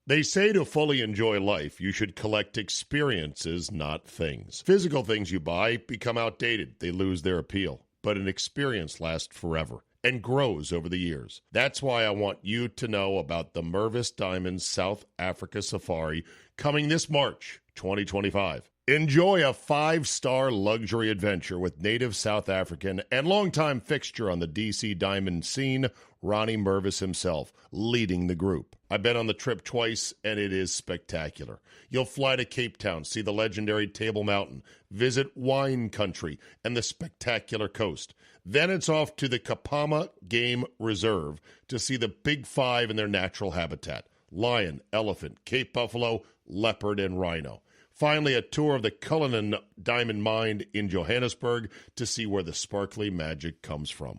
They say to fully enjoy life, you should collect experiences, not things. Physical things you buy become outdated. They lose their appeal. But an experience lasts forever and grows over the years. That's why I want you to know about the Mervis Diamonds South Africa Safari coming this March 2025. Enjoy a 5-star luxury adventure with native South African and longtime fixture on the DC Diamond scene, Ronnie Mervis himself, leading the group. I've been on the trip twice, and it is spectacular. You'll fly to Cape Town, see the legendary Table Mountain, visit wine country and the spectacular coast. Then it's off to the Kapama Game Reserve to see the Big Five in their natural habitat: lion, elephant, Cape buffalo, leopard, and rhino. Finally, a tour of the Cullinan Diamond Mine in Johannesburg to see where the sparkly magic comes from.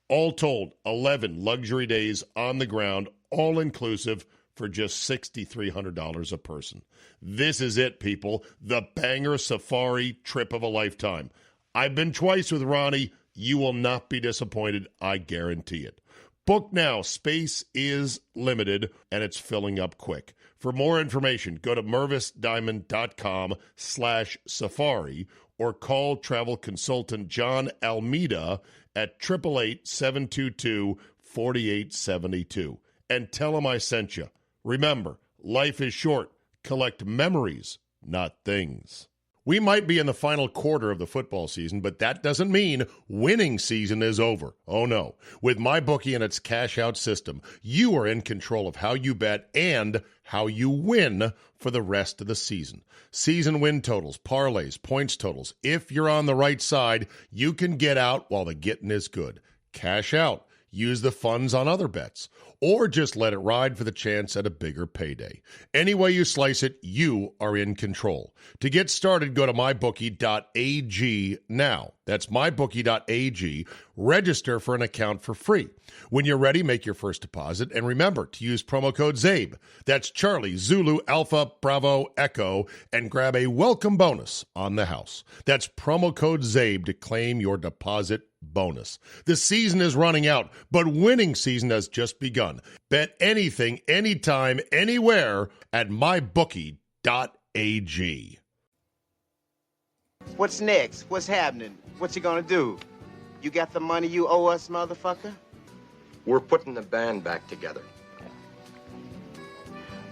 All told, 11 luxury days on the ground, all-inclusive, for just $6,300 a person. This is it, people. The banger safari trip of a lifetime. I've been twice with Ronnie. You will not be disappointed. I guarantee it. Book now. Space is limited, and it's filling up quick. For more information, go to mervisdiamond.com/safari or call travel consultant John Almeida at 888-722-4872 and tell him I sent you. Remember, life is short. Collect memories, not things. We might be in the final quarter of the football season, but that doesn't mean winning season is over. Oh, no. With MyBookie and its cash-out system, you are in control of how you bet and how you win for the rest of the season. Season win totals, parlays, points totals. If you're on the right side, you can get out while the getting is good. Cash out. Use the funds on other bets, or just let it ride for the chance at a bigger payday. Any way you slice it, you are in control. To get started, go to mybookie.ag now. That's mybookie.ag. Register for an account for free. When you're ready, make your first deposit, and remember to use promo code ZABE. That's Charlie, Zulu, Alpha, Bravo, Echo, and grab a welcome bonus on the house. That's promo code ZABE to claim your deposit bonus. The season is running out, but winning season has just begun. Bet anything, anytime, anywhere at mybookie.ag. What's next? What's happening? What you gonna do? You got the money you owe us, motherfucker? We're putting the band back together.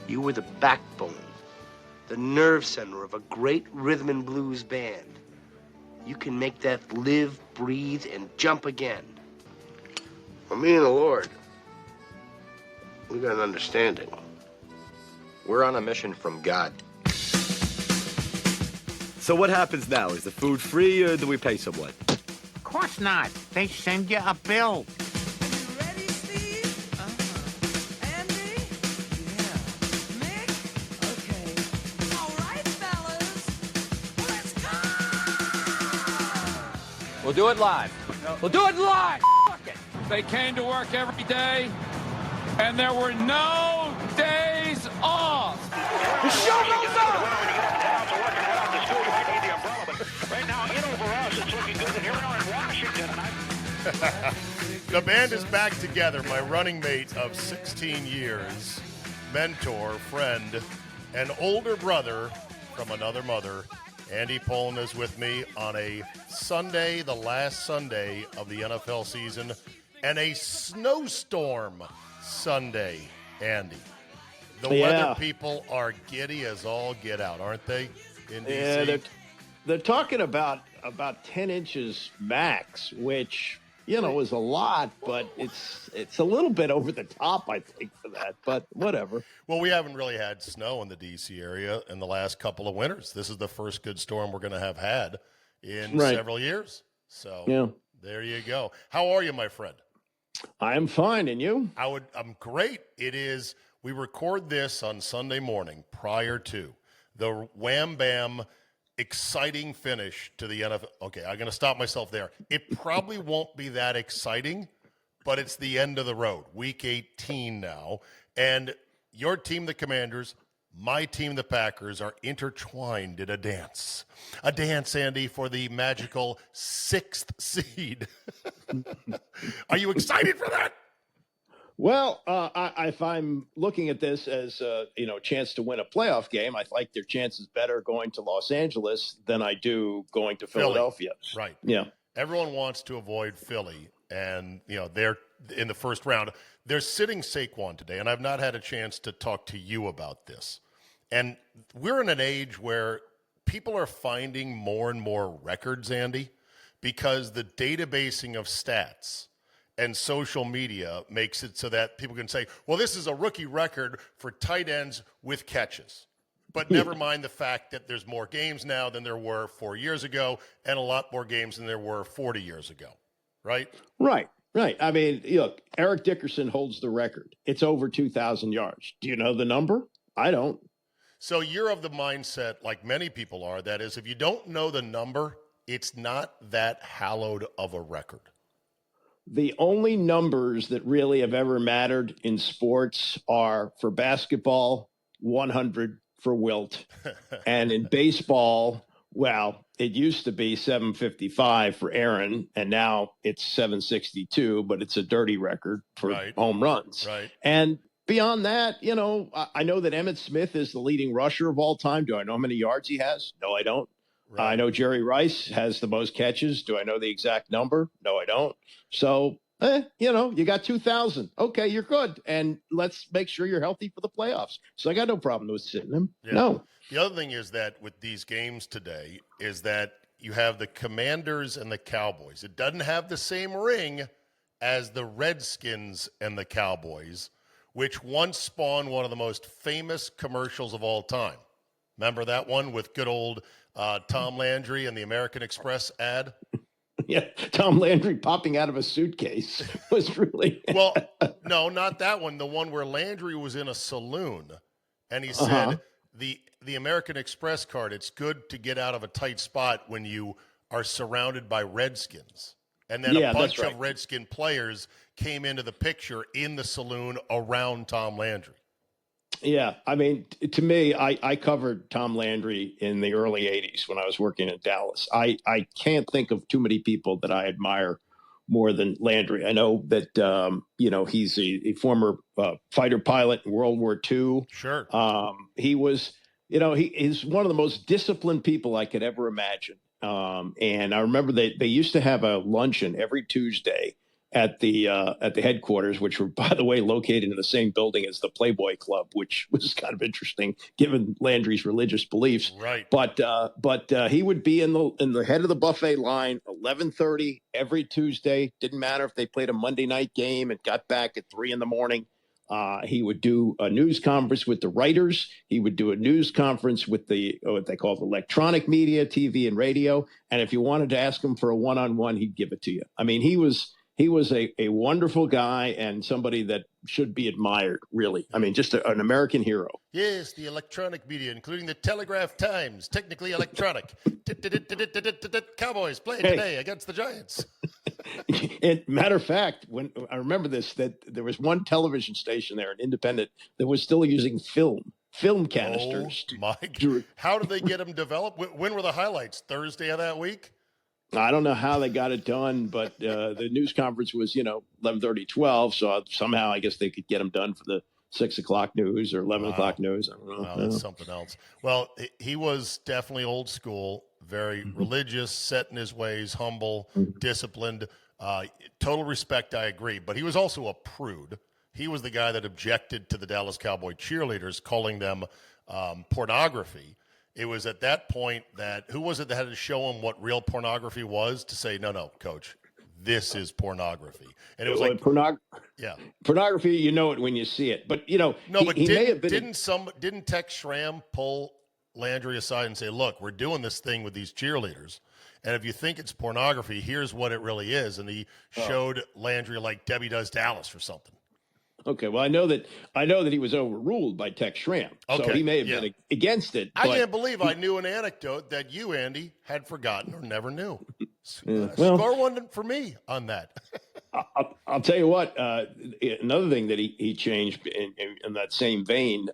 You were the backbone, the nerve center of a great rhythm and blues band. You can make that live, breathe, and jump again. Well, me and the Lord, we got an understanding. We're on a mission from God. So what happens now? Is the food free or do we pay someone? Of course not. They send you a bill. Ready, Steve? Andy? Yeah. Mick? Okay. All right, fellas. Let's go! We'll do it live. We'll do it live. Fuck it. They came to work every day, and there were no days off. The show goes on. Right now, for us, it's looking good. And here we are in Washington. The band is back together. My running mate of 16 years, mentor, friend, and older brother from another mother, Andy POLLIN, is with me on a Sunday, the last Sunday of the NFL season, and a snowstorm Sunday, Andy. The weather people are giddy as all get out, aren't they, in D.C.? Yeah, they're talking about 10 inches max, which, is a lot, but it's a little bit over the top, I think, for that, but whatever. Well, we haven't really had snow in the D.C. area in the last couple of winters. This is the first good storm we're going to have had in several years. So there you go. How are you, my friend? I am fine, and you? I'm great. We record this on Sunday morning prior to the wham bam exciting finish to the NFL. Okay, I'm going to stop myself there. It probably won't be that exciting, but it's the end of the road. Week 18 now, and your team, the Commanders, my team, the Packers, are intertwined in a dance. A dance, Andy, for the magical 6th seed. Are you excited for that? Well, if I'm looking at this as a chance to win a playoff game, I like their chances better going to Los Angeles than I do going to Philadelphia. Right. Yeah. Everyone wants to avoid Philly, and they're in the first round. They're sitting Saquon today, and I've not had a chance to talk to you about this. And we're in an age where people are finding more and more records, Andy, because the databasing of stats and social media makes it so that people can say, well, this is a rookie record for tight ends with catches. But never mind the fact that there's more games now than there were 4 years ago and a lot more games than there were 40 years ago, right? Right. I mean, look, Eric Dickerson holds the record. It's over 2,000 yards. Do you know the number? I don't. So you're of the mindset, like many people are, that is, if you don't know the number, it's not that hallowed of a record. The only numbers that really have ever mattered in sports are for basketball, 100 for Wilt. And in baseball, well, it used to be 755 for Aaron, and now it's 762, but it's a dirty record for home runs. Right. And beyond that, I know that Emmitt Smith is the leading rusher of all time. Do I know how many yards he has? No, I don't. Right. I know Jerry Rice has the most catches. Do I know the exact number? No, I don't. So, you got 2,000. Okay, you're good. And let's make sure you're healthy for the playoffs. So I got no problem with sitting him. Yeah. No. The other thing is that with these games today is that you have the Commanders and the Cowboys. It doesn't have the same ring as the Redskins and the Cowboys, which once spawned one of the most famous commercials of all time. Remember that one with good old Tom Landry and the American Express ad? Yeah, Tom Landry popping out of a suitcase was really... Well, no, not that one. The one where Landry was in a saloon, and he said, the American Express card, it's good to get out of a tight spot when you are surrounded by Redskins. And then a bunch of Redskin players came into the picture in the saloon around Tom Landry. Yeah, I mean, to me, I covered Tom Landry in the early 80s when I was working in Dallas. I can't think of too many people that I admire more than Landry. I know that, he's a former fighter pilot in World War II. Sure. He was, he's one of the most disciplined people I could ever imagine. And I remember they used to have a luncheon every Tuesday at the headquarters, which were, by the way, located in the same building as the Playboy Club, which was kind of interesting given Landry's religious beliefs. Right. But he would be in the head of the buffet line, 11:30 every Tuesday. Didn't matter if they played a Monday night game and got back at 3 a.m. He would do a news conference with the writers. He would do a news conference with what they call electronic media, TV and radio. And if you wanted to ask him for a one-on-one, he'd give it to you. I mean, he was a wonderful guy and somebody that should be admired, really. I mean, just an American hero. Yes, the electronic media, including the Telegraph Times, technically electronic. Cowboys playing today against the Giants. And matter of fact, when I remember this, that there was one television station there, an independent, that was still using film canisters. Oh, my God. How did they get them developed? When were the highlights? Thursday of that week? I don't know how they got it done, but the news conference was, 11:30, 12. So somehow I guess they could get them done for the 6 o'clock news or 11 o'clock news. I don't know. Wow, that's something else. Well, he was definitely old school, very religious, set in his ways, humble, disciplined, total respect. I agree. But he was also a prude. He was the guy that objected to the Dallas Cowboy cheerleaders, calling them pornography. It was at that point that, who was it that had to show him what real pornography was to say, no, coach, this is pornography. And it was like, pornography, you know it when you see it. But, didn't Tex Schramm pull Landry aside and say, look, we're doing this thing with these cheerleaders. And if you think it's pornography, here's what it really is. And he showed Landry like Debbie Does Dallas or something. Okay, well, I know that he was overruled by Tex Schramm, so he may have been against it. I can't believe I knew an anecdote that you, Andy, had forgotten or never knew. Score one for me on that. I'll tell you what. Another thing that he changed in that same vein,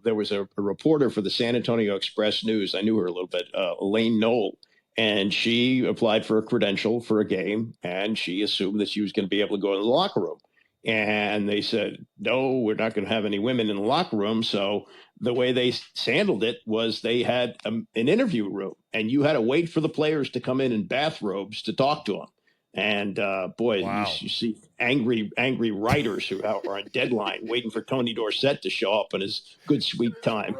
there was a reporter for the San Antonio Express News. I knew her a little bit, Elaine Knoll, and she applied for a credential for a game, and she assumed that she was going to be able to go in the locker room. And they said, no, we're not going to have any women in the locker room. So the way they handled it was they had an interview room, and you had to wait for the players to come in bathrobes to talk to them. And boy, Wow. you see angry writers who are on deadline waiting for Tony Dorsett to show up in his good sweet time.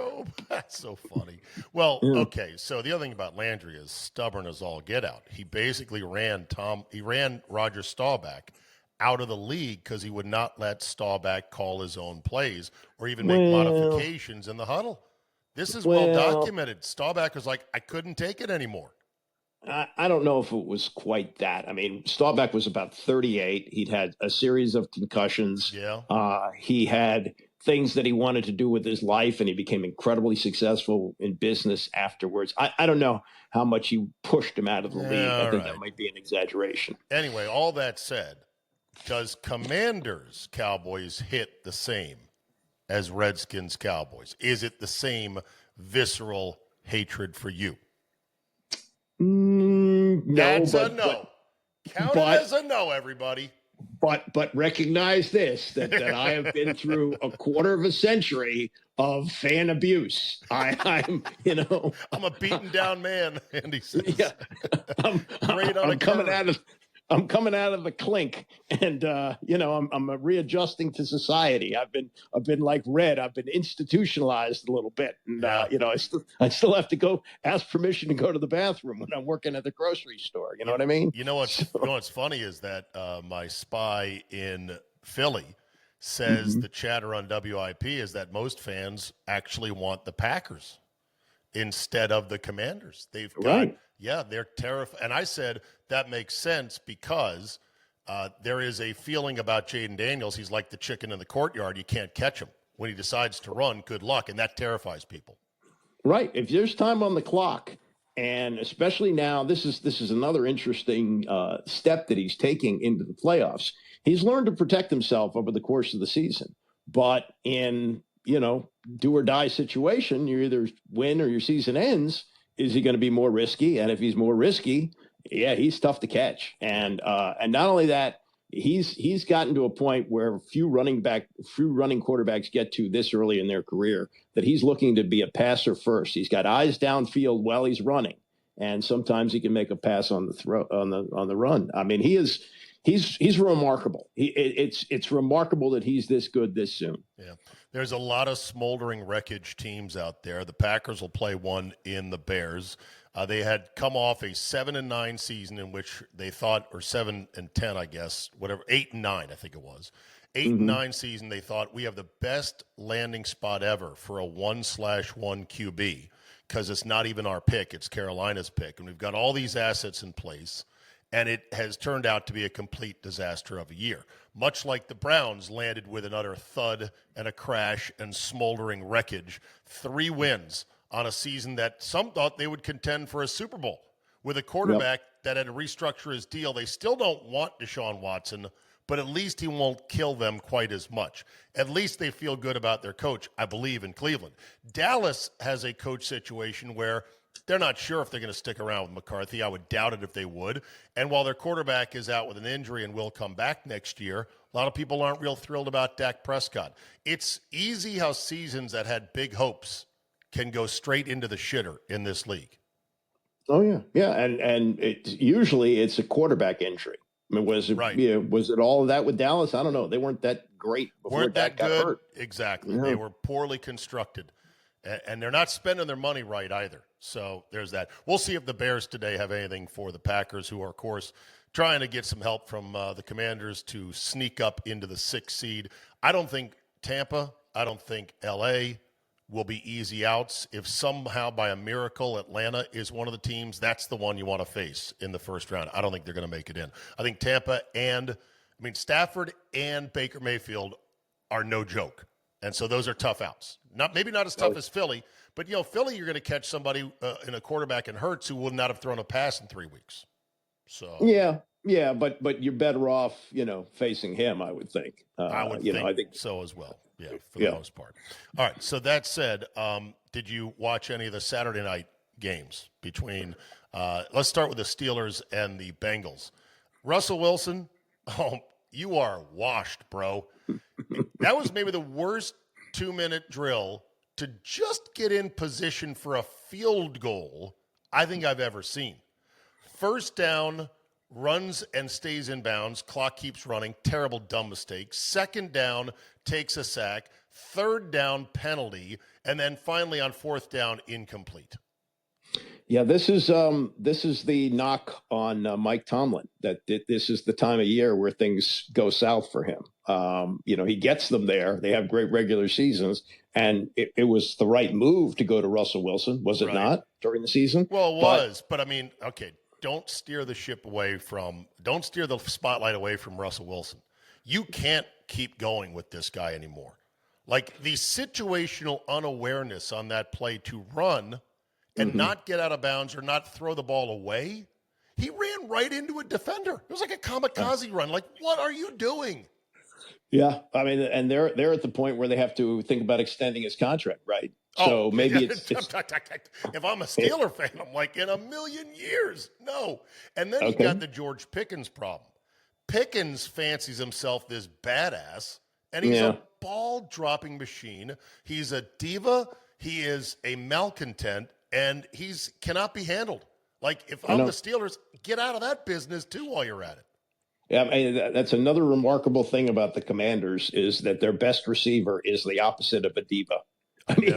That's so funny. Well, okay. So the other thing about Landry is stubborn as all get out. He basically ran Roger Staubach out of the league because he would not let Staubach call his own plays or even make modifications in the huddle. This is well documented. Staubach was like, I couldn't take it anymore. I don't know if it was quite that. I mean, Staubach was about 38. He'd had a series of concussions. Yeah. He had things that he wanted to do with his life, and he became incredibly successful in business afterwards. I don't know how much he pushed him out of the league. I think that might be an exaggeration. Anyway, all that said, does Commanders Cowboys hit the same as Redskins Cowboys? Is it the same visceral hatred for you? No, that's a no. Count it as a no, everybody. But recognize this, that I have been through a quarter of a century of fan abuse. I'm a beaten down man, Andy says. Yeah. I'm coming out of the clink, and I'm readjusting to society. I've been like Red. I've been institutionalized a little bit, and I still have to go ask permission to go to the bathroom when I'm working at the grocery store. You know what I mean? You know what's funny is that my spy in Philly says the chatter on WIP is that most fans actually want the Packers instead of the Commanders. They've got they're terrified. And I said that makes sense because there is a feeling about Jayden Daniels. He's like the chicken in the courtyard. You can't catch him. When he decides to run, good luck. And that terrifies people. Right. If there's time on the clock, and especially now, this is another interesting step that he's taking into the playoffs. He's learned to protect himself over the course of the season. But in, do or die situation, you either win or your season ends. Is he going to be more risky? And if he's more risky, he's tough to catch. And not only that, he's gotten to a point where few running quarterbacks get to this early in their career, that he's looking to be a passer first. He's got eyes downfield while he's running, and sometimes he can make a pass on the run. I mean, he's remarkable. It's remarkable that he's this good this soon. Yeah. There's a lot of smoldering wreckage teams out there. The Packers will play one in the Bears. They had come off a 7-9 season in which they thought, or 7-10, I guess, whatever, 8-9, I think it was. 8-9 season, they thought we have the best landing spot ever for a 1/1 QB because it's not even our pick, it's Carolina's pick. And we've got all these assets in place. And it has turned out to be a complete disaster of a year. Much like the Browns landed with an utter thud and a crash and smoldering wreckage. 3 wins on a season that some thought they would contend for a Super Bowl. With a quarterback that had to restructure his deal. They still don't want Deshaun Watson, but at least he won't kill them quite as much. At least they feel good about their coach, I believe, in Cleveland. Dallas has a coach situation where they're not sure if they're going to stick around with McCarthy. I would doubt it if they would. And while their quarterback is out with an injury and will come back next year, a lot of people aren't real thrilled about Dak Prescott. It's easy how seasons that had big hopes can go straight into the shitter in this league. Oh, yeah. Yeah, and usually it's a quarterback injury. I mean, was it all of that with Dallas? I don't know. They weren't that great before Dak got hurt. Exactly. Yeah. They were poorly constructed. And they're not spending their money right either. So there's that. We'll see if the Bears today have anything for the Packers, who are, of course, trying to get some help from the Commanders to sneak up into the 6th seed. I don't think Tampa, I don't think L.A. will be easy outs. If somehow by a miracle Atlanta is one of the teams, that's the one you want to face in the first round. I don't think they're going to make it in. I think Tampa Stafford and Baker Mayfield are no joke. And so those are tough outs. Maybe not as tough as Philly, but, Philly, you're going to catch somebody in a quarterback in Hurts who would not have thrown a pass in 3 weeks. So yeah, but you're better off, facing him, I would think. I think so as well. Yeah, for the most part. All right. So that said, did you watch any of the Saturday night games between? Let's start with the Steelers and the Bengals. Russell Wilson. you are washed, bro. That was maybe the worst 2-minute drill to just get in position for a field goal I think I've ever seen. First down, runs and stays in bounds. Clock keeps running. Terrible, dumb mistake. Second down, takes a sack. Third down, penalty. And then finally on fourth down, incomplete. Yeah, this is the knock on Mike Tomlin, that this is the time of year where things go south for him. He gets them there. They have great regular seasons, and it was the right move to go to Russell Wilson, was it not, during the season? Well, it was, but I mean, okay, don't steer the spotlight away from Russell Wilson. You can't keep going with this guy anymore. Like, the situational unawareness on that play to run and not get out of bounds or not throw the ball away, he ran right into a defender. It was like a kamikaze run. Like, what are you doing? Yeah, I mean, and they're at the point where they have to think about extending his contract, right? So maybe it's if I'm a Steeler fan, I'm like, in a million years, no. And then you got the George Pickens problem. Pickens fancies himself this badass, and he's a ball-dropping machine. He's a diva. He is a malcontent, and he's cannot be handled. Like, if I'm the Steelers, get out of that business, too, while you're at it. Yeah, I mean, that's another remarkable thing about the Commanders is that their best receiver is the opposite of a diva. I mean,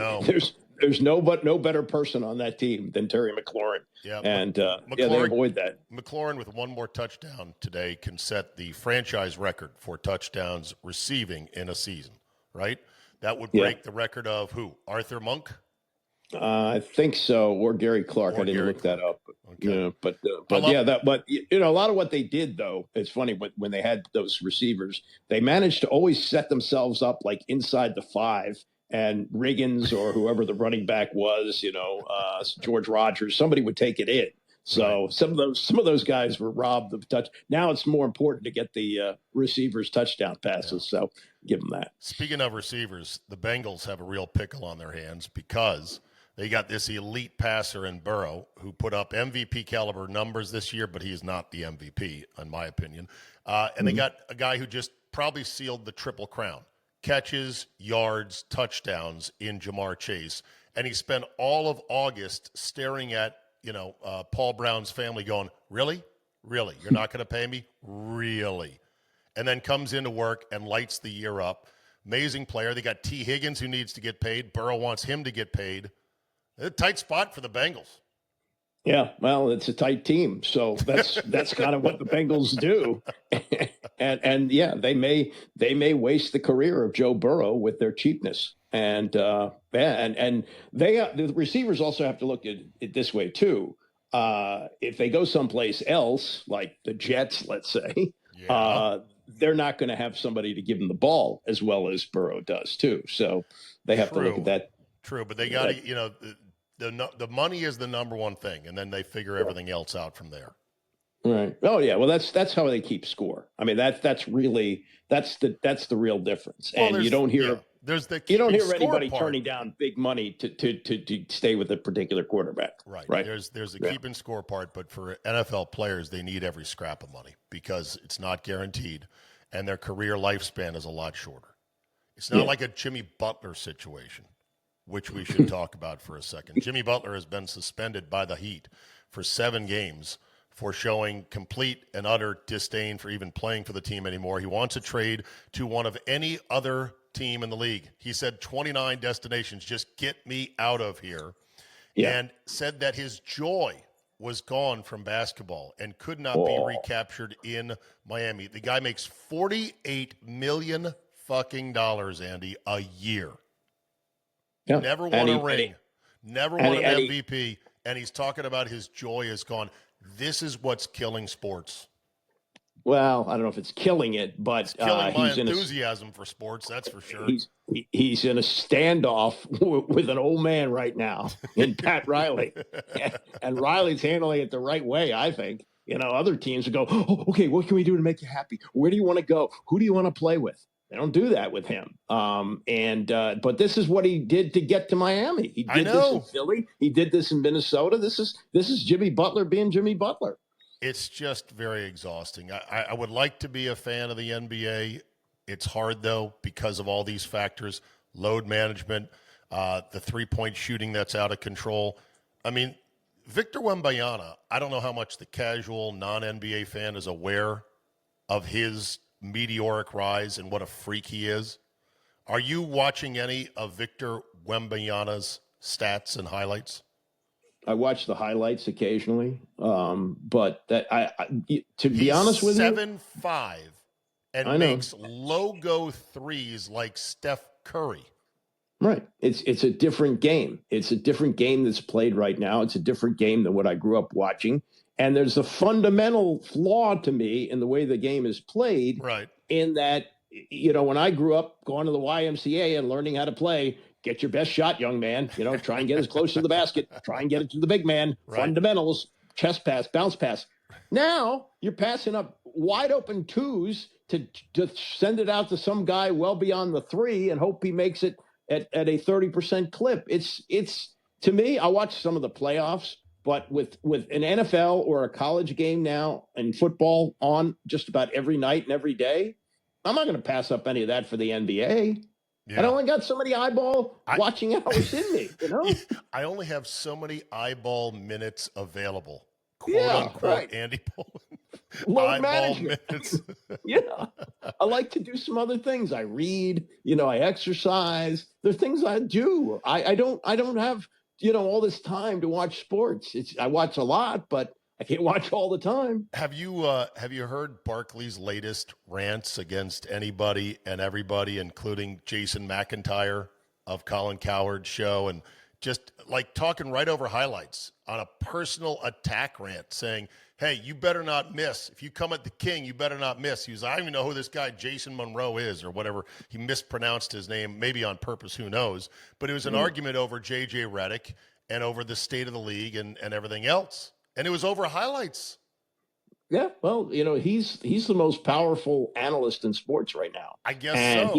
there's no better person on that team than Terry McLaurin. Yeah, and they avoid that. McLaurin, with one more touchdown today, can set the franchise record for touchdowns receiving in a season, right? That would break the record of who? Arthur Monk? I think so, or Gary Clark. I didn't look that up. But a lot of what they did, though, it's funny when they had those receivers, they managed to always set themselves up like inside the 5, and Riggins or whoever the running back was, George Rogers, somebody would take it in. So some of those guys were robbed of touch. Now it's more important to get the receivers touchdown passes. So give them that. Speaking of receivers, the Bengals have a real pickle on their hands because they got this elite passer in Burrow who put up MVP caliber numbers this year, but he is not the MVP, in my opinion. And they got a guy who just probably sealed the Triple Crown: catches, yards, touchdowns in Jamar Chase. And he spent all of August staring at, Paul Brown's family going, really? Really? You're not going to pay me? Really? And then comes into work and lights the year up. Amazing player. They got T. Higgins, who needs to get paid. Burrow wants him to get paid. A tight spot for the Bengals. Yeah, well, it's a tight team, so that's kind of what the Bengals do. and they may waste the career of Joe Burrow with their cheapness. And the receivers also have to look at it this way too. If they go someplace else, like the Jets, let's say, they're not going to have somebody to give them the ball as well as Burrow does too. So they have to look at that. True, but they got to, the money is the number one thing, and then they figure everything else out from there. Right. Oh yeah. Well, that's how they keep score. I mean, that's the real difference. Well, and you don't hear you don't hear anybody turning down big money to stay with a particular quarterback. Right. There's a keeping score part, but for NFL players, they need every scrap of money because it's not guaranteed, and their career lifespan is a lot shorter. It's not like a Jimmy Butler situation, which we should talk about for a second. Jimmy Butler has been suspended by the Heat for 7 games for showing complete and utter disdain for even playing for the team anymore. He wants a trade to one of any other team in the league. He said 29 destinations, just get me out of here. Yeah. And said that his joy was gone from basketball and could not be recaptured in Miami. The guy makes $48 million fucking dollars, Andy, a year. Yeah. Never won a ring. Never won an MVP. And he's talking about his joy is gone. This is what's killing sports. Well, I don't know if it's killing it, but it's killing my enthusiasm for sports. That's for sure. He's in a standoff with an old man right now in Pat Riley, and Riley's handling it the right way, I think. Other teams would go, "Oh, okay, what can we do to make you happy? Where do you want to go? Who do you want to play with?" They don't do that with him. But this is what he did to get to Miami. He did this in Philly. He did this in Minnesota. This is Jimmy Butler being Jimmy Butler. It's just very exhausting. I would like to be a fan of the NBA. It's hard, though, because of all these factors, load management, the three-point shooting that's out of control. I mean, Victor Wembanyama, I don't know how much the casual non-NBA fan is aware of his meteoric rise and what a freak he is. Are you watching any of Victor Wembanyama's stats and highlights? I watch the highlights occasionally, but that to be He's honest with you, 7'5" and makes logo threes like Steph Curry. Right. It's a different game. It's a different game that's played right now. It's a different game than what I grew up watching. And there's a fundamental flaw to me in the way the game is played. Right. In that, when I grew up going to the YMCA and learning how to play, get your best shot, young man. Try and get as close to the basket. Try and get it to the big man. Right. Fundamentals, chest pass, bounce pass. Now you're passing up wide open twos to send it out to some guy well beyond the three and hope he makes it at a 30% clip. It's to me, I watch some of the playoffs, but with an NFL or a college game now and football on just about every night and every day, I'm not going to pass up any of that for the NBA. Yeah. I only got so many watching hours in me, I only have so many eyeball minutes available. Quote unquote, right. Andy Pollin. Load management. Yeah. I like to do some other things. I read, I exercise. There are things I do. I don't have, all this time to watch sports. I watch a lot, but I can't watch all the time. Have you heard Barkley's latest rants against anybody and everybody, including Jason McIntyre of Colin Cowherd's show, and just like talking right over highlights on a personal attack rant saying, hey, you better not miss. If you come at the king, you better not miss. He was, I don't even know who this guy Jason Monroe is or whatever. He mispronounced his name, maybe on purpose, who knows. But it was an argument over J.J. Redick and over the state of the league and everything else. And it was over highlights. Yeah, well, he's the most powerful analyst in sports right now. I guess so.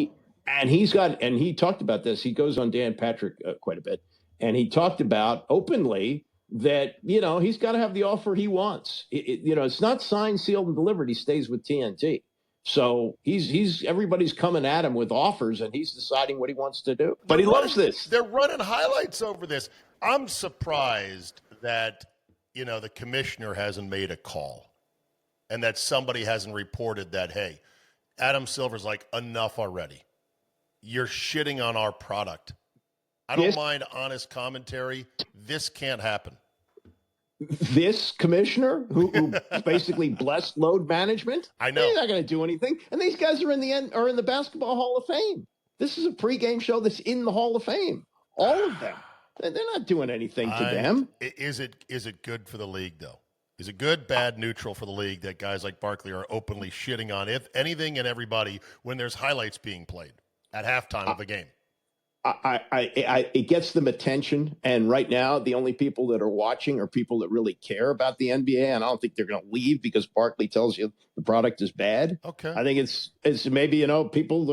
He talked about this. He goes on Dan Patrick quite a bit. And he talked about openly that, he's got to have the offer he wants. It's not signed, sealed, and delivered. He stays with TNT. So everybody's coming at him with offers, and he's deciding what he wants to do. But he loves this. They're running highlights over this. I'm surprised that, the commissioner hasn't made a call and that somebody hasn't reported that, hey, Adam Silver's like, enough already. You're shitting on our product. I don't mind honest commentary. This can't happen. This commissioner who basically blessed load management, I know he's not going to do anything. And these guys are in the Basketball Hall of Fame. This is a pregame show that's in the Hall of Fame. All of them. They're not doing anything to them. Is it good for the league though? Is it good, bad, neutral for the league that guys like Barkley are openly shitting on anything and everybody when there's highlights being played at halftime of a game? It gets them attention, and right now the only people that are watching are people that really care about the NBA, and I don't think they're going to leave because Barkley tells you the product is bad. Okay, I think it's maybe people.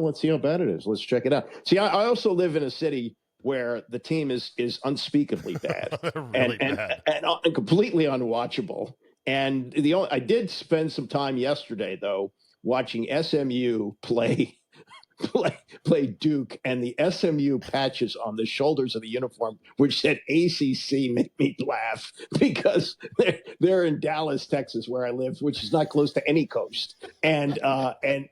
Let's see how bad it is. Let's check it out. See, I also live in a city where the team is unspeakably bad, really bad. And completely unwatchable. And I did spend some time yesterday though watching SMU play Duke, and the SMU patches on the shoulders of the uniform, which said ACC, make me laugh because they're in Dallas, Texas, where I live, which is not close to any coast. And right.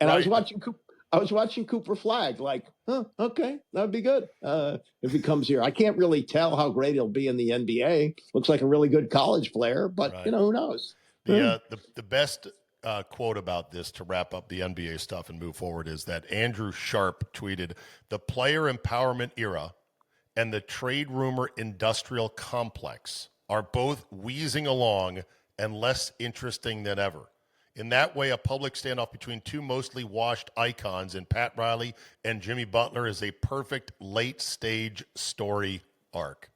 I was watching Cooper Flag, like, okay, that'd be good if he comes here. I can't really tell how great he'll be in the NBA. Looks like a really good college player, but right. Who knows? The best quote about this to wrap up the NBA stuff and move forward is that Andrew Sharp tweeted, the player empowerment era and the trade rumor industrial complex are both wheezing along and less interesting than ever. In that way, a public standoff between two mostly washed icons in Pat Riley and Jimmy Butler is a perfect late-stage story arc.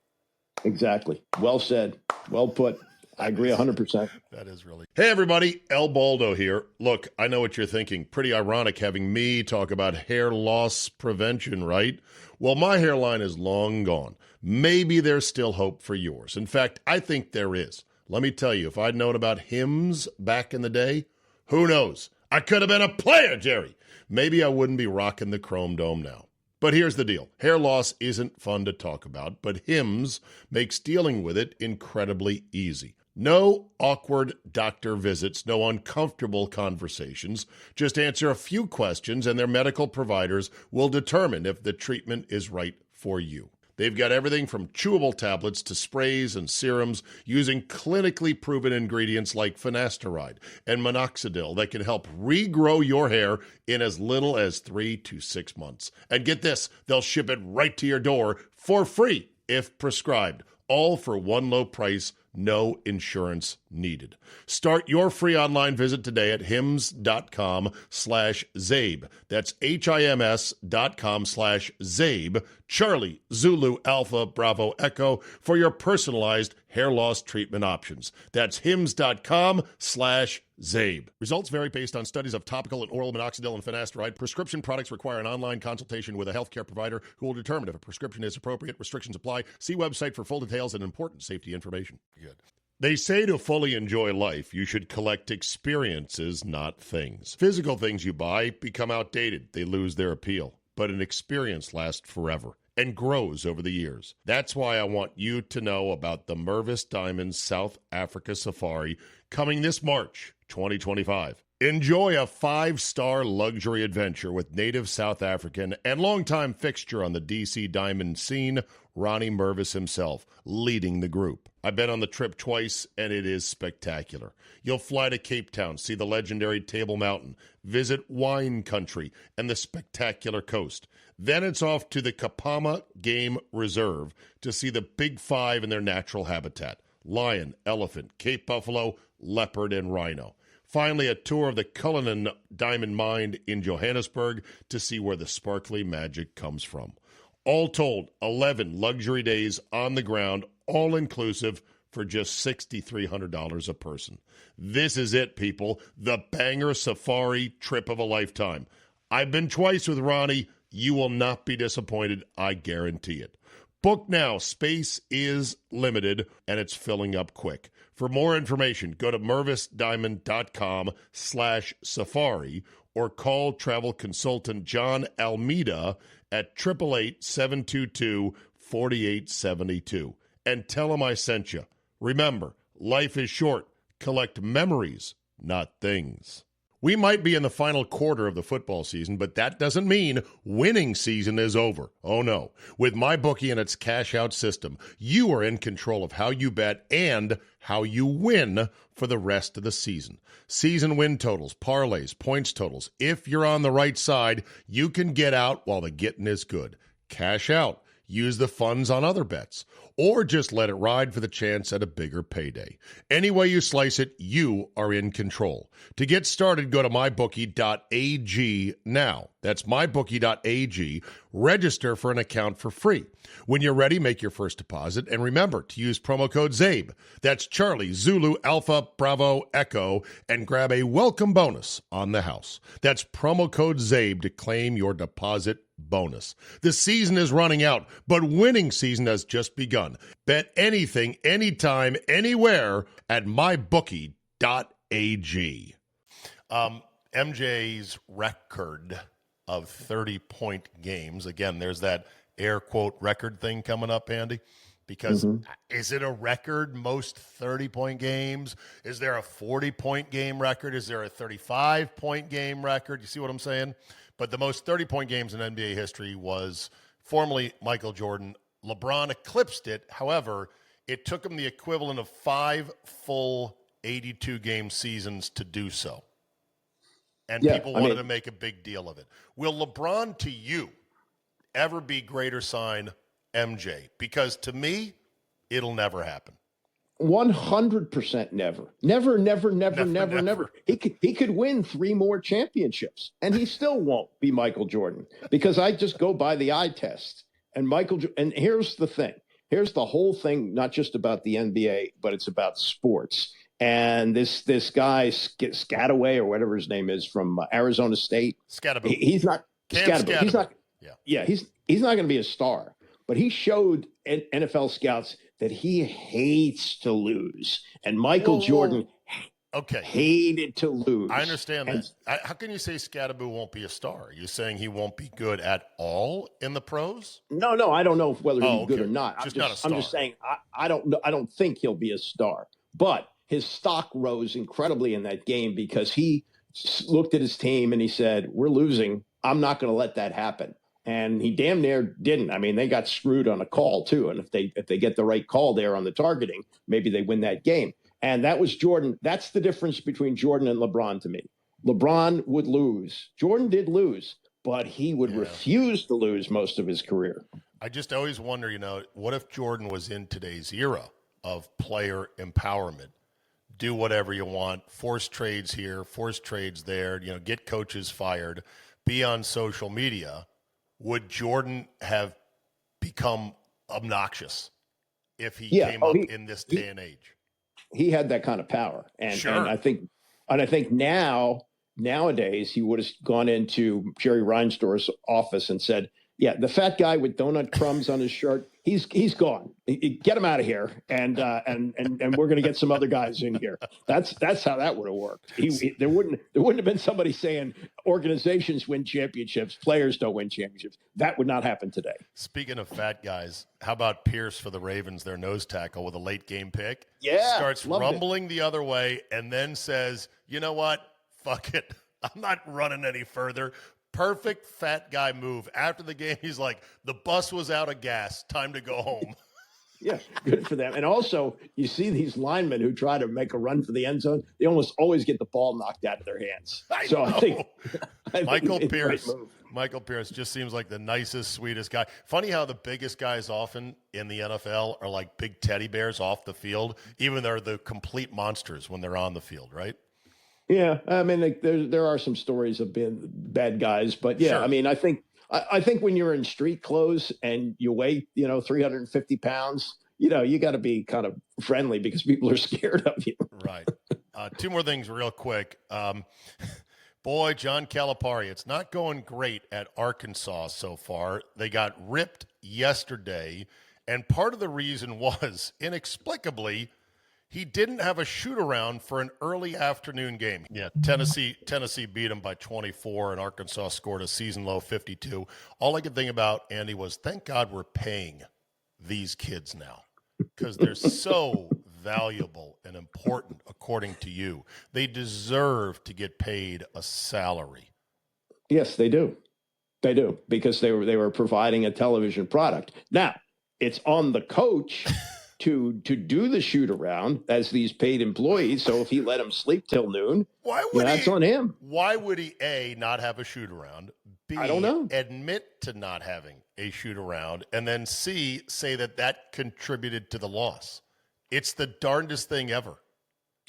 Exactly. Well said. Well put. I agree 100%. That is really. Hey, everybody. El Baldo here. Look, I know what you're thinking. Pretty ironic having me talk about hair loss prevention, right? Well, my hairline is long gone. Maybe there's still hope for yours. In fact, I think there is. Let me tell you, if I'd known about Hims back in the day, who knows? I could have been a player, Jerry. Maybe I wouldn't be rocking the Chrome Dome now. But here's the deal. Hair loss isn't fun to talk about, but Hims makes dealing with it incredibly easy. No awkward doctor visits, no uncomfortable conversations. Just answer a few questions and their medical providers will determine if the treatment is right for you. They've got everything from chewable tablets to sprays and serums using clinically proven ingredients like finasteride and minoxidil that can help regrow your hair in as little as 3 to 6 months. And get this, they'll ship it right to your door for free if prescribed, all for one low price. No insurance needed. Start your free online visit today at hims.com/Zabe. That's HIMS.com/Zabe, Charlie, Zulu, Alpha, Bravo, Echo, for your personalized hair loss treatment options. That's hims.com/Zabe. Results vary based on studies of topical and oral minoxidil and finasteride. Prescription products require an online consultation with a healthcare provider who will determine if a prescription is appropriate. Restrictions apply. See website for full details and important safety information. Good. They say to fully enjoy life, you should collect experiences, not things. Physical things you buy become outdated. They lose their appeal. But an experience lasts forever and grows over the years. That's why I want you to know about the Mervis Diamonds South Africa Safari coming this March 2025. Enjoy a 5-star luxury adventure with native South African and longtime fixture on the DC Diamond scene, Ronnie Mervis himself, leading the group. I've been on the trip twice, and it is spectacular. You'll fly to Cape Town, see the legendary Table Mountain, visit wine country and the spectacular coast. Then it's off to the Kapama Game Reserve to see the Big Five in their natural habitat: lion, elephant, Cape buffalo, leopard, and rhino. Finally, a tour of the Cullinan Diamond Mine in Johannesburg to see where the sparkly magic comes from. All told, 11 luxury days on the ground, all inclusive, for just $6,300 a person. This is it, people. The banger safari trip of a lifetime. I've been twice with Ronnie. You will not be disappointed. I guarantee it. Book now. Space is limited, and it's filling up quick. For more information, go to mervisdiamond.com/safari or call travel consultant John Almeida at 888-722-4872 and tell him I sent you. Remember, life is short. Collect memories, not things. We might be in the final quarter of the football season, but that doesn't mean winning season is over. Oh, no. With MyBookie and its cash-out system, you are in control of how you bet and how you win for the rest of the season. Season win totals, parlays, points totals. If you're on the right side, you can get out while the getting is good. Cash out. Use the funds on other bets, or just let it ride for the chance at a bigger payday. Any way you slice it, you are in control. To get started, go to mybookie.ag now. That's mybookie.ag. Register for an account for free. When you're ready, make your first deposit, and remember to use promo code ZABE. That's Charlie, Zulu, Alpha, Bravo, Echo, and grab a welcome bonus on the house. That's promo code ZABE to claim your deposit bonus. The season is running out, but winning season has just begun. Bet anything, anytime, anywhere at mybookie.ag. MJ's record of 30-point games. Again, there's that air quote record thing coming up, Andy, because is it a record, most 30-point games? Is there a 40-point game record? Is there a 35-point game record? You see what I'm saying? But the most 30-point games in NBA history was formerly Michael Jordan. LeBron eclipsed it. However, it took him the equivalent of 5 full 82-game seasons to do so. And people wanted to make a big deal of it. Will LeBron, to you, ever be greater sign MJ? Because to me, it'll never happen. 100% never. Never. He could win 3 more championships, and he still won't be Michael Jordan, because I just go by the eye test. And and here's the thing. Here's the whole thing, not just about the NBA, but it's about sports. And this guy, Scataway, or whatever his name is, from Arizona State. Scatterboot. He's not. Scatterboot. He's not. Yeah. He's not going to be a star. But he showed NFL scouts that he hates to lose. And Michael Jordan hated to lose. I understand that. How can you say Scatterbo won't be a star? Are you saying he won't be good at all in the pros? No, I don't know whether he'll be good or not. Not a star. I'm just saying I don't think he'll be a star. But his stock rose incredibly in that game because he looked at his team and he said, "We're losing. I'm not going to let that happen." And he damn near didn't. I mean, they got screwed on a call too. And if they get the right call there on the targeting, maybe they win that game. And that was Jordan. That's the difference between Jordan and LeBron to me. LeBron would lose. Jordan did lose, but he would refuse to lose most of his career. I just always wonder, what if Jordan was in today's era of player empowerment? Do whatever you want, force trades here, force trades there, get coaches fired, be on social media. Would Jordan have become obnoxious if he came up in this day and age? He had that kind of power. And I think nowadays he would have gone into Jerry Reinsdorf's office and said, "Yeah, the fat guy with donut crumbs on his shirt, he's gone. Get him out of here, and we're going to get some other guys in here." That's how that would have worked. There wouldn't have been somebody saying organizations win championships, players don't win championships. That would not happen today. Speaking of fat guys, how about Pierce for the Ravens, their nose tackle with a late game pick? Yeah, starts rumbling the other way and then says, "You know what? Fuck it. I'm not running any further." Perfect fat guy move. After the game, he's like, "The bus was out of gas. Time to go home." Yeah, good for them. And also, you see these linemen who try to make a run for the end zone, they almost always get the ball knocked out of their hands. I think Michael Pierce just seems like the nicest, sweetest guy. Funny how the biggest guys often in the NFL are like big teddy bears off the field, even they're the complete monsters when they're on the field, right? Yeah, I mean, there are some stories of being bad guys, but yeah, sure. I mean, I think when you're in street clothes and you weigh, 350 pounds, you got to be kind of friendly because people are scared of you. Right. Two more things real quick. Boy, John Calipari, it's not going great at Arkansas so far. They got ripped yesterday, and part of the reason was, inexplicably, he didn't have a shoot-around for an early afternoon game. Yeah, Tennessee beat him by 24, and Arkansas scored a season-low 52. All I could think about, Andy, was thank God we're paying these kids now because they're so valuable and important, according to you. They deserve to get paid a salary. Yes, they do. They do, because they were providing a television product. Now, it's on the coach to do the shoot around as these paid employees. So if he let them sleep till noon, that's on him. Why would he, A, not have a shoot around, B, I don't know, admit to not having a shoot around, and then C, say that contributed to the loss? It's the darndest thing ever.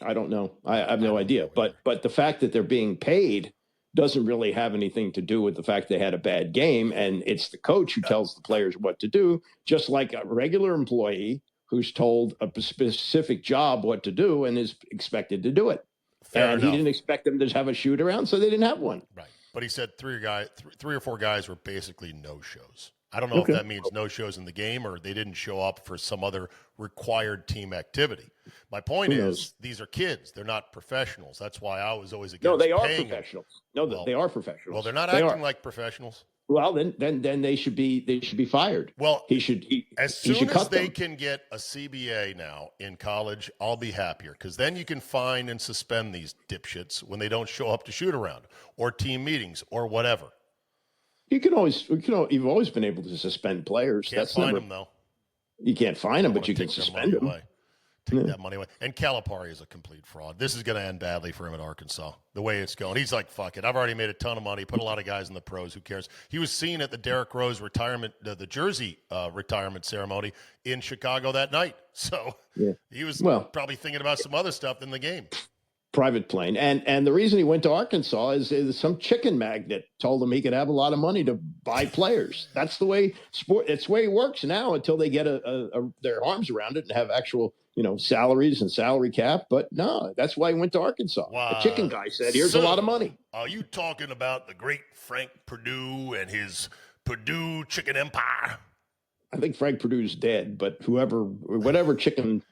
I don't know. I have no idea. But the fact that they're being paid doesn't really have anything to do with the fact they had a bad game. And it's the coach who tells the players what to do, just like a regular employee who's told a specific job what to do and is expected to do it. Fair and enough. He didn't expect them to have a shoot around, so they didn't have one. Right. But he said three or four guys were basically no-shows. I don't know if that means no-shows in the game or they didn't show up for some other required team activity. My point is, these are kids. They're not professionals. That's why I was always against they are paying professionals. them. No, they are professionals. Well, they're not acting like professionals. Well, then they should be fired. Well, as soon as they them. can get a CBA now in college, I'll be happier because then you can fine and suspend these dipshits when they don't show up to shoot around or team meetings or whatever. You've always been able to suspend players. Can't fine them though. You can't fine them, but you can suspend them. Take that money away. And Calipari is a complete fraud. This is going to end badly for him at Arkansas, the way it's going. He's like, fuck it. I've already made a ton of money, put a lot of guys in the pros. Who cares? He was seen at the Derrick Rose retirement, the Jersey retirement ceremony in Chicago that night. So he was probably thinking about some other stuff than the game. Private plane. And the reason he went to Arkansas is some chicken magnate told him he could have a lot of money to buy players. That's the way it's the way it works now until they get their arms around it and have actual, salaries and salary cap. But no, that's why he went to Arkansas. Wow. The chicken guy said, here's a lot of money. Are you talking about the great Frank Purdue and his Purdue chicken empire? I think Frank Perdue's dead, but whatever chicken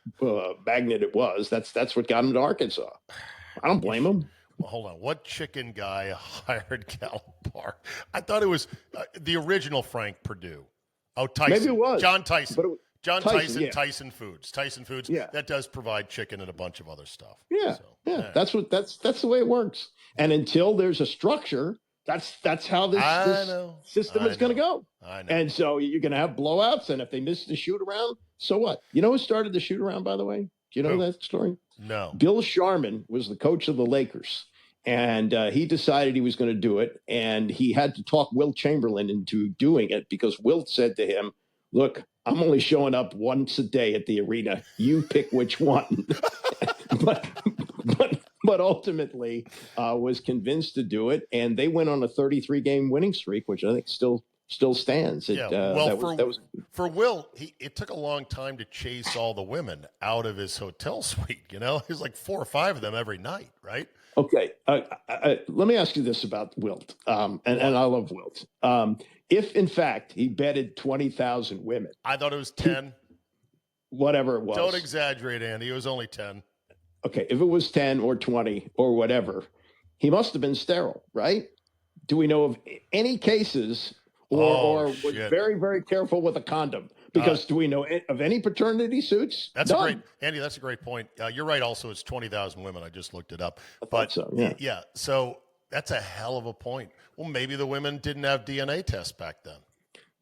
magnet it was, that's what got him to Arkansas. I don't blame him. Well, hold on. What chicken guy hired Calipari? I thought it was the original Frank Perdue. Oh, Tyson. Maybe it was. John Tyson. John Tyson, yeah. Tyson Foods. Tyson Foods. Yeah. That does provide chicken and a bunch of other stuff. Yeah. So, yeah. That's the way it works. And until there's a structure, that's how this system is going to go. I know. And so you're going to have blowouts. And if they miss the shoot around, so what? You know who started the shoot around, by the way? Do you know that story? No. Bill Sharman was the coach of the Lakers. And he decided he was going to do it. And he had to talk Wilt Chamberlain into doing it because Wilt said to him, look, I'm only showing up once a day at the arena. You pick which one. but ultimately was convinced to do it. And they went on a 33-game winning streak, which I think still stands. For Wilt, it took a long time to chase all the women out of his hotel suite. You know, there's like 4 or 5 of them every night, right? Okay. Let me ask you this about Wilt. And I love Wilt. If, in fact, he bedded 20,000 women. I thought it was 10. Whatever it was. Don't exaggerate, Andy. It was only 10. Okay. If it was 10 or 20 or whatever, he must have been sterile, right? Do we know of any cases or was very, very careful with a condom? Because do we know of any paternity suits? That's a great point. You're right. Also, it's 20,000 women. I just looked it up. Yeah. So that's a hell of a point. Well, maybe the women didn't have DNA tests back then.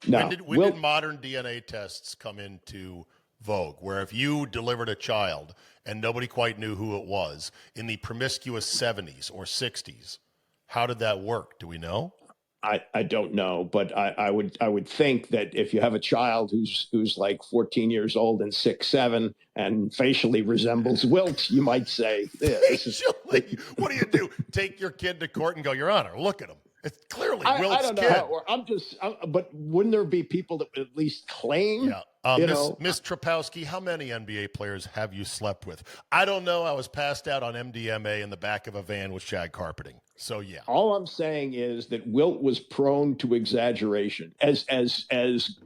No. When did modern DNA tests come into vogue? Where if you delivered a child and nobody quite knew who it was in the promiscuous 70s or 60s, how did that work? Do we know? I don't know, but I would think that if you have a child who's like 14 years old and 6'7" and facially resembles Wilt, you might say, what do you do? Take your kid to court and go, Your Honor, look at him. It's clearly Wilt's I don't know kid. how it works. But wouldn't there be people that would at least claim? Yeah. Miss Trapowski, how many NBA players have you slept with? I don't know. I was passed out on MDMA in the back of a van with shag carpeting. So, yeah. All I'm saying is that Wilt was prone to exaggeration. As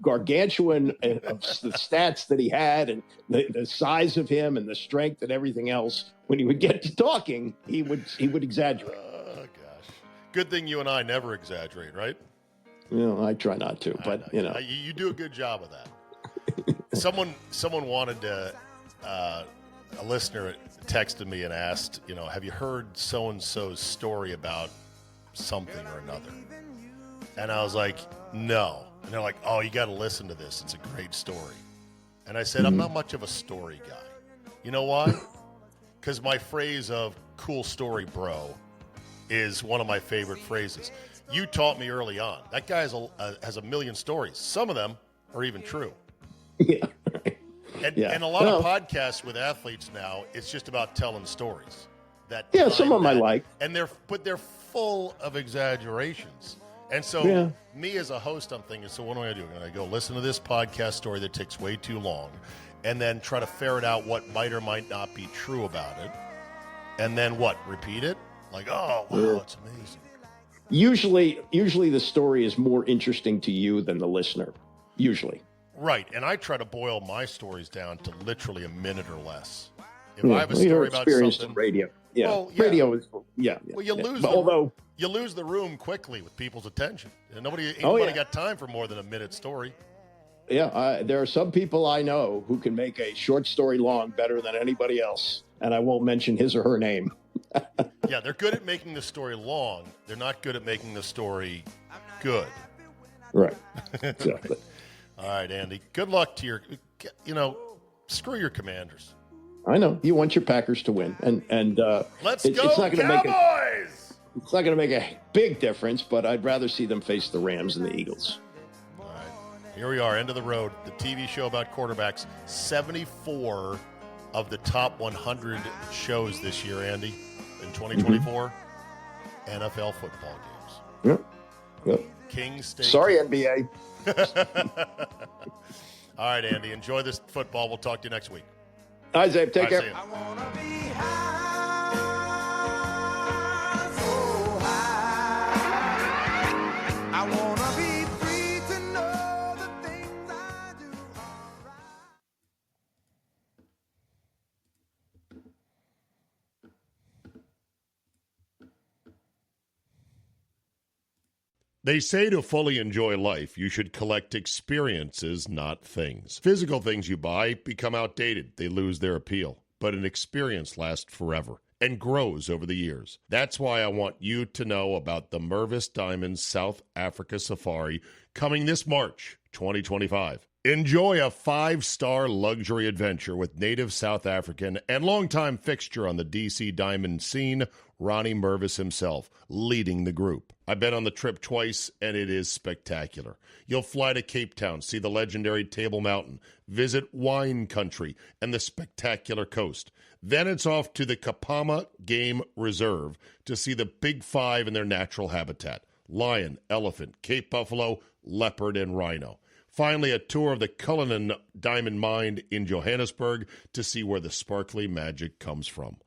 gargantuan of the stats that he had and the size of him and the strength and everything else, when he would get to talking, he would exaggerate. Oh, gosh. Good thing you and I never exaggerate, right? I try not to, but, You do a good job of that. Someone wanted to, a listener texted me and asked, have you heard so-and-so's story about something or another? And I was like, no. And they're like, oh, you got to listen to this. It's a great story. And I said, I'm not much of a story guy. You know why? Because my phrase of cool story, bro, is one of my favorite phrases. You taught me early on. That guy has a million stories. Some of them are even true. Yeah. And a lot of podcasts with athletes now, it's just about telling stories. Some of them I like. And they're full of exaggerations. And so me as a host, I'm thinking, so what am I going to do? I'm going to go listen to this podcast story that takes way too long and then try to ferret out what might or might not be true about it. And then what? Repeat it? Like, oh, wow, it's amazing. Usually the story is more interesting to you than the listener. Usually. Right, and I try to boil my stories down to literally a minute or less. If I have a story about something, radio, radio is, Well, you lose the room quickly with people's attention, and nobody got time for more than a minute story. Yeah, there are some people I know who can make a short story long better than anybody else, and I won't mention his or her name. Yeah, they're good at making the story long. They're not good at making the story good. Right. Exactly. All right, Andy. Good luck to screw your Commanders. I know you want your Packers to win, and let's go it's not gonna Cowboys! It's not going to make a big difference, but I'd rather see them face the Rams than the Eagles. All right, here we are, end of the road. The TV show about quarterbacks. 74 of the top 100 shows this year, Andy, in 2024. NFL football games. Yep. King State. Sorry, NBA. All right, Andy. Enjoy this football. We'll talk to you next week. All right, Zabe. Take care. I wanna be high, so high. I wanna be free to know the things I do. They say to fully enjoy life, you should collect experiences, not things. Physical things you buy become outdated. They lose their appeal. But an experience lasts forever and grows over the years. That's why I want you to know about the Mervis Diamonds South Africa Safari coming this March 2025. Enjoy a 5-star luxury adventure with native South African and longtime fixture on the DC Diamond scene, Ronnie Mervis himself, leading the group. I've been on the trip twice, and it is spectacular. You'll fly to Cape Town, see the legendary Table Mountain, visit wine country and the spectacular coast. Then it's off to the Kapama Game Reserve to see the Big Five in their natural habitat: lion, elephant, Cape buffalo, leopard, and rhino. Finally, a tour of the Cullinan Diamond Mine in Johannesburg to see where the sparkly magic comes from.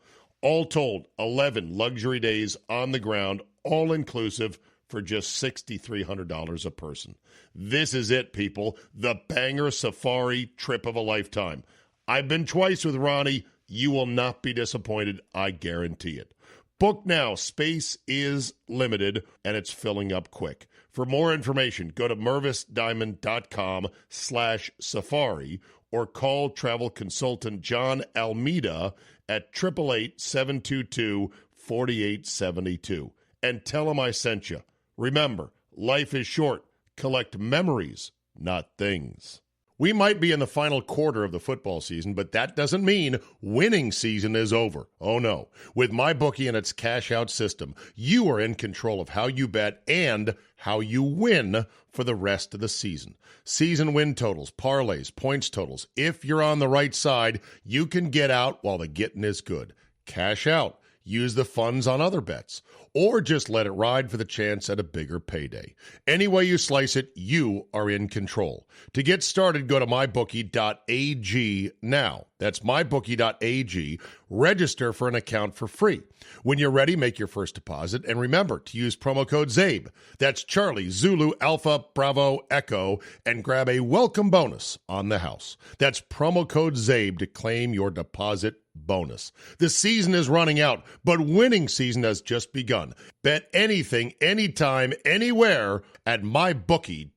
All told, 11 luxury days on the ground, all-inclusive, for just $6,300 a person. This is it, people. The banger safari trip of a lifetime. I've been twice with Ronnie. You will not be disappointed. I guarantee it. Book now. Space is limited, and it's filling up quick. For more information, go to mervisdiamond.com/safari or call travel consultant John Almeida at 888-722-4872 and tell him I sent you. Remember, life is short. Collect memories, not things. We might be in the final quarter of the football season, but that doesn't mean winning season is over. Oh, no. With MyBookie and its cash-out system, you are in control of how you bet and how you win for the rest of the season. Season win totals, parlays, points totals. If you're on the right side, you can get out while the getting is good. Cash out. Use the funds on other bets, or just let it ride for the chance at a bigger payday. Any way you slice it, you are in control. To get started, go to mybookie.ag now. That's mybookie.ag. Register for an account for free. When you're ready, make your first deposit, and remember to use promo code ZABE. That's Charlie, Zulu, Alpha, Bravo, Echo, and grab a welcome bonus on the house. That's promo code ZABE to claim your deposit bonus. The season is running out, but winning season has just begun. Bet anything, anytime, anywhere at mybookie.ag.